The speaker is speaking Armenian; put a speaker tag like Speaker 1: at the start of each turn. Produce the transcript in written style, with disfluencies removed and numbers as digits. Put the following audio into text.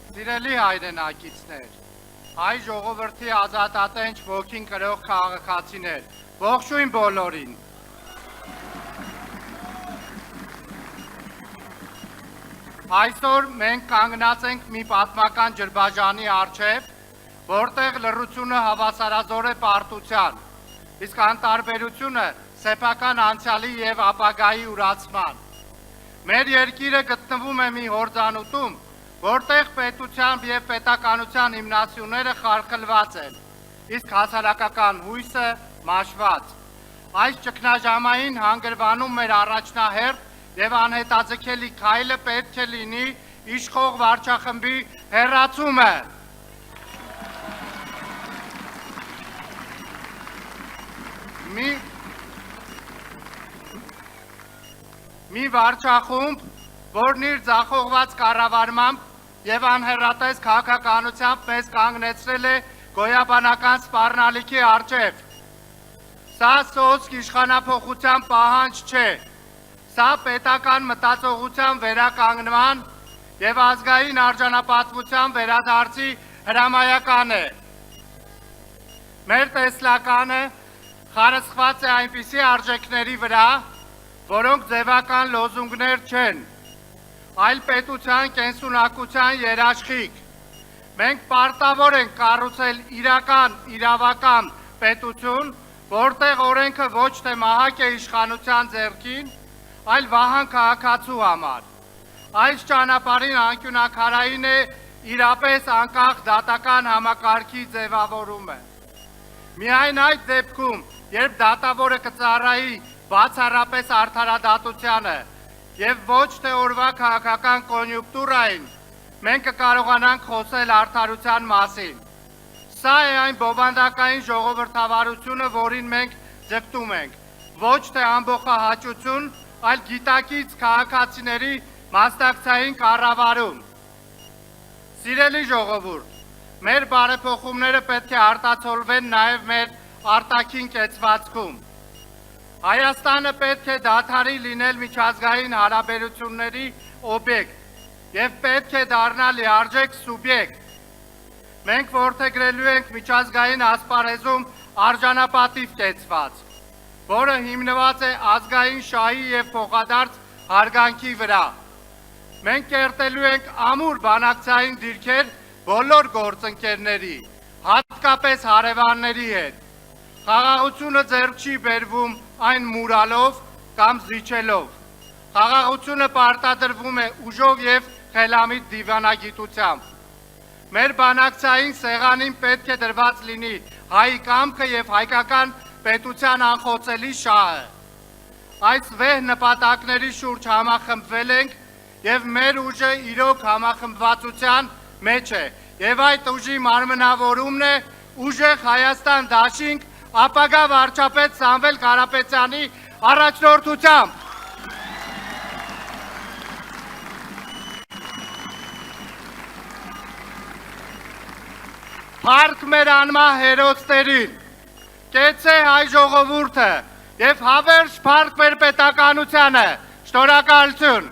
Speaker 1: Սիրելի հայրենակիցներ, հայ ժողովրդի ազատատենչ ոգին կրող քաղաքացիներ, ողջույն բոլորին։ Այսօր մենք կանգնած ենք մի պատմական ջրբաժանի առջև, որտեղ լռությունը հավասարազոր է պարտության, իսկ անտարբերությունը սեփական անցյալի և ապագայի ուրացման։ Մեր երկիրը գտնվում է մի հորձանուտում, որտեղ պետությամբ և պետականության հիմնասյուները խարխլված են, իսկ հասարակական հույսը մաշված։ Այս ճգնաժամային հանգրվանում մեր առաջնահերթ և անհետաձգելի քայլը պետք է լինի իշխող վարչախմբի հեռացումը։ Մի վարչախումբ, որն իր ձախողված կառավարմամբ և անհեռատես քաղաքականությամբ մեզ կանգնեցրել է գոյաբանական սպառնալիքի առջև։ Սա սոսկ իշխանափոխության պահանջ չէ, սա պետական մտածողության վերականգնման և ազգային արժանապատվության վերադարձի հրամայական է։ Մեր տեսլականը խարսխված է այնպիսի արժեքների վրա, որոնք ձևական լոզունգներ չեն, այլ պետության կենսունակության երաշխիք։ Մենք պարտավոր ենք կառուցել իրական, իրավական պետություն, որտեղ օրենքը ոչ թե մահակ է իշխանության ձեռքին, այլ վահան քաղաքացու համար։ Այս ճանապարհին անկյունաքարային է իրապես անկախ դատական համակարգի ձևավորումը։ Միայն այդ դեպքում, երբ դատավորը կծառայի բացառապես արդարադատությանը և ոչ թե օրվա քաղաքական կոնյուկտուրային, մենք կկարողանանք խոսել արդարության մասին։ Սա է այն բովանդակային ժողովրդավարությունը, որին մենք ձգտում ենք, ոչ թե ամբոխահաճություն, այլ գիտակից քաղաքացիների մասնակցային կառավարում։ Սիրելի ժողովուրդ, մեր բարեփոխումները պետք է արտացոլվեն նաև մեր արտաքին կեցվածքում։ Հայաստանը պետք է դադարի լինել միջազգային հարաբերությունների օբյեկտ և պետք է դառնա լիարժեք սուբյեկտ։ Մենք որդեգրելու ենք միջազգային ասպարեզում արժանապատիվ կեցված, որը հիմնված է ազգային շահի և փոխադարձ հարգանքի վրա։ Մենք կերտելու ենք ամուր բանակցային դիրքեր բոլոր գործընկերների, հատկապես հարևանների հետ։ Խաղաղությունը ձեռք չի բերվում այն մուրալով կամ զիջելով։ Խաղաղությունը պարտադրվում է ուժով և խելամիտ դիվանագիտությամբ։ Մեր բանակցային սեղանին պետք է դրված լինի հայի կամքը և հայկական պետության անխոցելի շահը։ Այս վեհ նպատակների շուրջ համախմբվել ենք և մեր ուժը իրոք համախմբվածության մեջ է և այդ ուժի մարմնավորումն է ուժեղ Հայաստան դաշինք ապագա վարչապետ Սամվել Կարապետյանի առաջնորդությամբ։ Փառք մեր անմահ հերոսներին, կեցցե հայ ժողովուրդը և հավերժ փառք մեր պետականությանը։ Շնորհակալություն։